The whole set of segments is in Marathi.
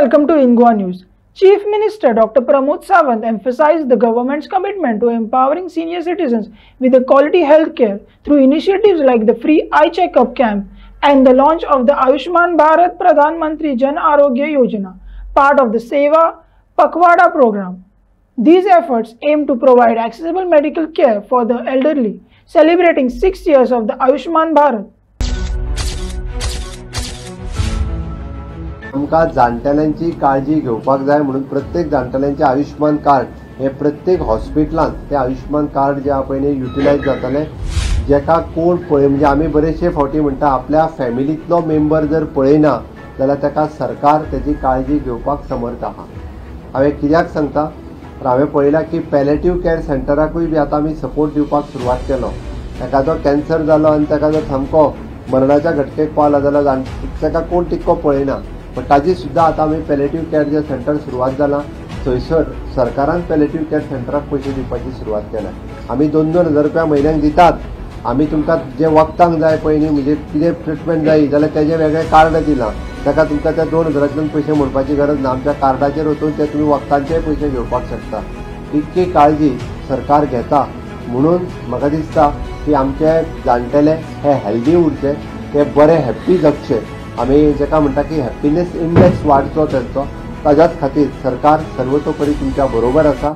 welcome to Ingwa News. Chief Minister Dr. Pramod Sawant emphasized the government's commitment to empowering senior citizens with a quality health care through initiatives like the free eye checkup camp and the launch of the Ayushman Bharat Pradhan Mantri Jan Arogya Yojana, part of the Seva Pakhwada program. These efforts aim to provide accessible medical care for the elderly, celebrating 6 years of the Ayushman Bharat. आमकां जाणटेल्यांची काळजी घेवपाक जाय म्हणून प्रत्येक जाणटेल्यांचे आयुष्मान कार्ड हे प्रत्येक हॉस्पिटलांत ते आयुष्मान कार्ड जे आहा पळय न्ही युटिलायज जातले. जेका कोण पळय म्हणजे आमी बरेचशे फावटी म्हणटा आपल्या फॅमिलींतलो मेंबर जर पळयना जाल्यार ताका सरकार तेजी काळजी घेवपाक समर्थ आहा. हांवें कित्याक सांगता तर हांवें पळयलां की पॅलेटिव्ह कॅर सेंटराकूय बी आतां आमी सपोर्ट दिवपाक सुरवात केलो. एखादो कॅन्सर जालो आनी ताका जर सामको मरणाच्या घटकेक पावला जाल्यार ताका कोण तितको पळयना. पण ताजी सुद्दां आतां आमी पॅलेटिव्ह कॅर जे सेंटर सुरवात जालां थंयसर सरकारान पॅलेटिव्ह कॅर सेंटराक पयशे दिवपाची सुरवात केल्या. आमी 2,000 रुपया म्हयन्याक दितात. आमी तुमकां जे वखदांक जाय पळय न्ही म्हणजे कितें ट्रिटमेंट जाय जाल्यार तेजें वेगळें कार्ड दिलां. ताका तुमकां त्या 2,000तल्यान पयशे मोडपाची गरज ना. आमच्या कार्डाचेर वचून ते तुमी वखदांचेय पयशे घेवपाक शकता. इतकी काळजी सरकार घेता म्हणून म्हाका दिसता की आमचे जाणटेले हे हेल्दी उरचे, ते बरे हॅप्पी जगचे. आमी जेका म्हणटा की हॅप्पीनेस इंडेक्स वाडचो तेंचो, ताज्याच खातीर सरकार सर्वतोपरी तुमच्या बरोबर आसा.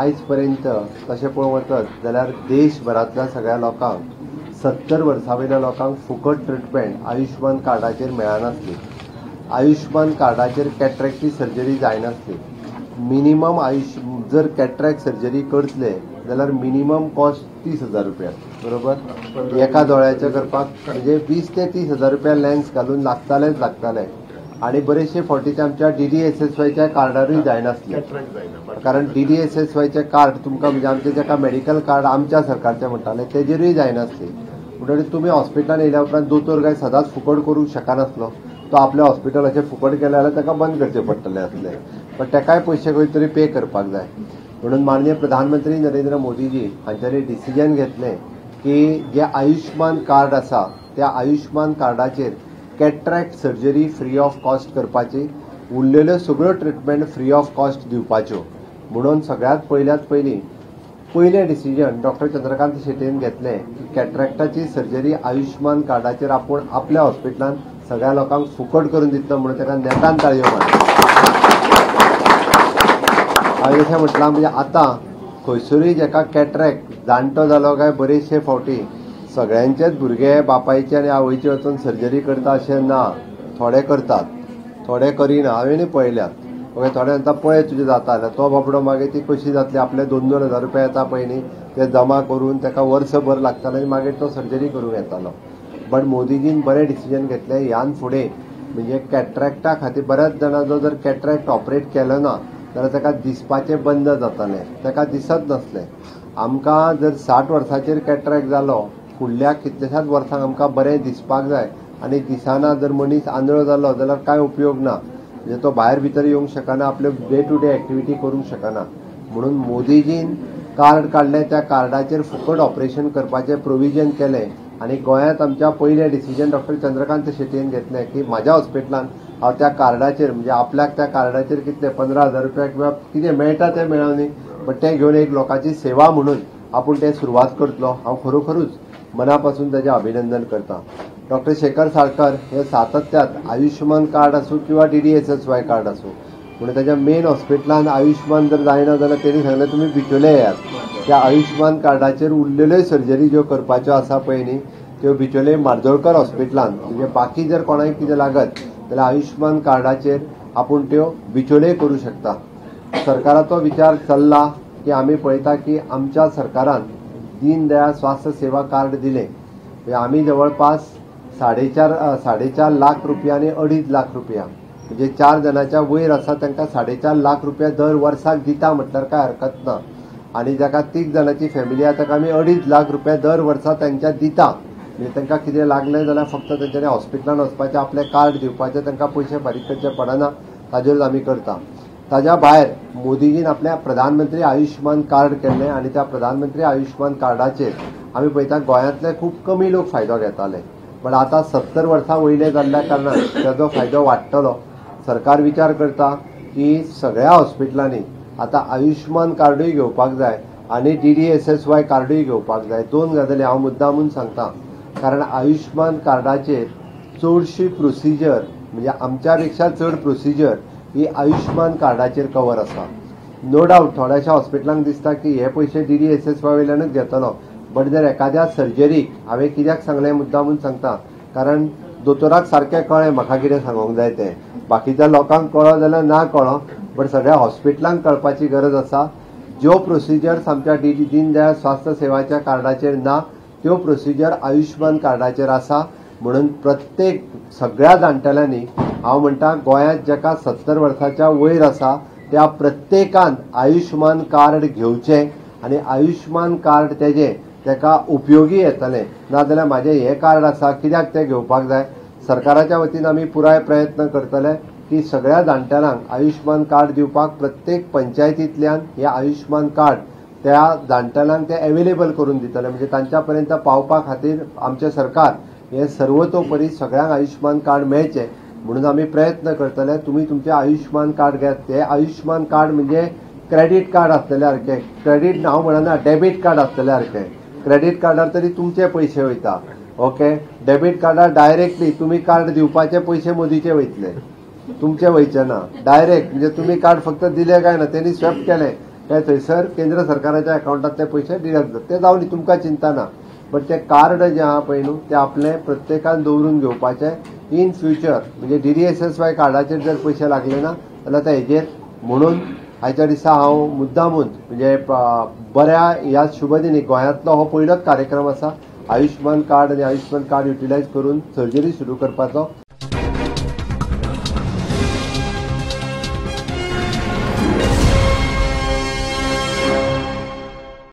आयज पर्यंत तशें पळोवंक वचत जाल्यार देशभरांतल्या सगळ्या लोकांक 70 वर्सां वयल्या लोकांक फुकट ट्रिटमेंट आयुष्मान कार्डाचेर मेळनासली. आयुष्मान कार्डाचेर कॅट्रॅक्टची सर्जरी जायनासली. मिनिमम जर कॅट्रॅक्ट सर्जरी करतले जाल्यार मिनिमम कॉस्ट 30,000 रुपया बरोबर. एका दोळ्याचें करपाक म्हणजे 20 ते 30,000 रुपया लेन्स घालून लागताले. आणि बरेचशे फावटी ते आमच्या DDSSYच्या कार्डारूय जायनासले. कारण DDSSYचे कार्ड तुमकां म्हणजे आमचे जेका मेडिकल कार्ड आमच्या सरकारचे म्हणटाले तेजेरूय जायनासले. म्हणटकीर तुमी हॉस्पिटलान येयल्या उपरांत दोतोर काय सदांच फुकट करूंक शकनासलो. तो आपल्या हॉस्पिटलाचे फुकट केले जाल्यार ताका बंद करचे पडटले आसले. पण ताकाय पयशे खंय तरी पे करपाक जाय. म्हणून माननीय प्रधानमंत्री नरेंद्र मोदीजी हांच्यानी डिसिजन घेतलें की जे आयुष्मान कार्ड आसा त्या आयुष्मान कार्डाचेर cataract surgery free of cost करपाची, उरलेल्यो सगळ्यो ट्रिटमेंट फ्री ऑफ कॉस्ट दिवपाच्यो. म्हणून सगळ्यात पयलें डिसिजन डॉक्टर चंद्रकांत शेट्टीन घेतलें की कॅट्रॅक्टाची सर्जरी आयुष्मान कार्डाचेर आपूण आपल्या हॉस्पिटलांत सगळ्या लोकांक फुकट करून दितलो म्हणून ताका नेटान ताळयो मारल्यो. हांवें जशें म्हटलां म्हणजे आतां खंयसरूय जेका कॅट्रॅक्ट जाणटो जालो काय बरेचशे फावटी सगळ्यांचेच भुरगे बापायचे आनी आवयचे वचून सर्जरी करता अशें ना. थोडे करतात, थोडे करिना. हांवेंय पळयल्यात. ओके, थोडे म्हणटा पळय तुजें जाता जाल्यार तो बाबडो मागीर ती कशी जातली. आपले 2,000 रुपया येता पळय न्ही ते जमा करून ताका वर्सभर लागताले आनी मागीर तो सर्जरी करूंक येतालो. बट मोदीजीन बरें डिसिजन घेतलें ह्यान फुडें म्हणजे कॅट्रॅक्टा खातीर बऱ्याच जाणांचो जर कॅट्रॅक्ट ऑपरेट केलो ना जाल्यार ताका दिसपाचें बंद जातालें, ताका दिसत नासलें. आमकां जर 60 वर्सांचेर कॅट्रॅक्ट जालो फुडल्या कितल्याशाच वर्सांक आमकां बरें दिसपाक जाय. आनी दिसाना जर मनीस आंधळो जालो जाल्यार कांय उपयोग ना. म्हणजे तो भायर भितर येवंक शकना, आपल्यो डे टू डे एक्टिविटी करूंक शकना. म्हणून मोदीजीन कार्ड काडलें, त्या कार्डाचेर फुकट ऑपरेशन करपाचें प्रोविजन केलें. आनी गोंयांत आमच्या पयलें डिसिजन डॉक्टर चंद्रकांत शेट्टीन घेतलें की म्हाज्या हॉस्पिटलांत हांव त्या कार्डाचेर म्हणजे आपल्याक त्या कार्डाचेर कितले 15,000 रुपया किंवा कितें मेळटा तें मेळों न्ही बट तें घेवन एक लोकांची सेवा म्हणून आपूण तें सुरवात करतलो. हांव खरोखरूच मनापासून ताचें अभिनंदन करता. डॉक्टर शेखर साळकर हे सातत्यात आयुष्मान कार्ड आसूं किंवा DDSSY कार्ड आसूं म्हणून त्याच्या मेन हॉस्पिटलान आयुष्मान जर जायना जाल्यार तेणी सांगलें तुमी बिचोले येयात। त्या आयुष्मान कार्डाचेर उरलेल्यो सर्जरी ज्यो करपाच्यो आसा पळय न्ही त्यो बिचोले मार्जोळकर हॉस्पिटलान म्हणजे बाकी जर कोणाक कितें लागत जाल्यार आयुष्मान कार्डाचेर आपूण त्यो बिचोले करूं शकता। सरकाराचो विचार चल्ला की आमी पळयता की आमच्या सरकारान दीनदयाळ स्वास्थ्य सेवा कार्ड दिलें। म्हणजे आमी जवळपास 4.5 लाख रुपया आनी 2.5 लाख रुपया म्हणजे 4 जणांच्या वयर आसा तांकां 4.5 लाख रुपया दर वर्साक दिता म्हटल्यार काय हरकत ना। आनी जाका 3 जणांची फॅमिली आसा ताका आमी 2.5 लाख रुपया दर वर्सा तांच्या दिता। म्हणजे तांकां कितें लागलें जाल्यार फक्त तांच्यांनी हॉस्पिटलान वचपाचें आपलें कार्ड दिवपाचें तांकां पयशे फारीक करचे पडना ताजेर आमी करता। ताज्या भायर मोदीजीन आपल्या प्रधानमंत्री आयुष्मान कार्ड केल्लें आनी त्या प्रधानमंत्री आयुष्मान कार्डाचेर आमी पळयता गोंयांतले खूब कमी लोक फायदो घेताले पण आतां 70 वर्सां वयले जाल्ल्या कारणान ताजो फायदो वाडटलो। सरकार विचार करता की सगळ्या हॉस्पिटलांनी आतां आयुष्मान कार्डूय घेवपाक जाय आनी DDSSY कार्डूय घेवपाक जाय। 2 गजाली हांव मुद्दामून सांगता कारण आयुष्मान कार्डाचेर चडशी प्रोसिजर म्हणजे आमच्या पेक्षा चड प्रोसिजर ही आयुष्मान कार्डाचेर कवर आसा। नो डावट थोड्याशा हॉस्पिटलांक दिसता की हे पयशे DDSSY वयल्यानूच घेतलो बट जर एखाद्या सर्जरीक हांवें कित्याक सांगलें मुद्दामून सांगता कारण दोतोराक सारकें कळ्ळें म्हाका कितें सांगूंक जाय तें बाकीच्या लोकांक कळो जाल्यार ना कळो बट सगळ्या हॉस्पिटलांक कळपाची गरज आसा। ज्यो प्रोसिजर्स आमच्या दीनदयाळ स्वास्थ्य सेवाच्या कार्डाचेर ना त्यो प्रोसिजर आयुष्मान कार्डाचेर आसा। म्हणून प्रत्येक सगळ्या जाणटेल्यांनी हांव म्हणटा गोंयांत जाका 70 वर्सांच्या वयर आसा त्या प्रत्येकान आयुष्मान कार्ड घेवचें आनी आयुष्मान कार्ड तेका उपयोगी येतलें। नाजाल्यार म्हाजें हें कार्ड आसा कित्याक तें घेवपाक जाय। सरकाराच्या वतीन आमी पुराय प्रयत्न करतले की सगळ्या जाणटेल्यांक आयुष्मान कार्ड दिवपाक प्रत्येक पंचायतींतल्यान हें आयुष्मान कार्ड त्या जाणटेल्यांक ते अवेलेबल करून दितले म्हणजे तांच्या पर्यंत पावपा खातीर आमचें सरकार हे सर्वतोपरी सगळ्यांक आयुष्मान कार्ड मेळचें म्हणून आमी प्रयत्न करतले। तुमी तुमचें आयुष्मान कार्ड घेयात। हे आयुष्मान कार्ड म्हणजे क्रेडीट कार्ड आसलेले सारकें क्रेडीट हांव म्हणना डेबीट कार्ड आसलेले सारकें। क्रेडीट कार्डार तरी तुमचे पयशे वयता ओके डेबीट कार्डार डायरेक्टली तुमी कार्ड दिवपाचे पयशे मोदीचे वयतले तुमचे वयचे ना डायरेक्ट म्हणजे तुमी कार्ड फक्त दिले काय ना तेणी स्वेप केलें काय थंयसर केंद्र सरकाराच्या अकाउंटात ते पयशे डिडक्ट जाता ते जावन तुमकां चिंता ना बट ते कार्ड जे आहा पळय न्हू ते आपले प्रत्येकान दवरून घेवपाचे इन फ्युचर म्हणजे DDSSY कार्डाचेर जर पयशे लागले ना जाल्यार ते हेजेर म्हणून आयच्या दिसा हांव मुद्दामून म्हणजे बऱ्या ह्या शुभदिनी गोंयांतलो हो पयलोच कार्यक्रम आसा आयुष्मान कार्ड आनी आयुष्मान कार्ड युटिलायज करून सर्जरी सुरू करपाचो।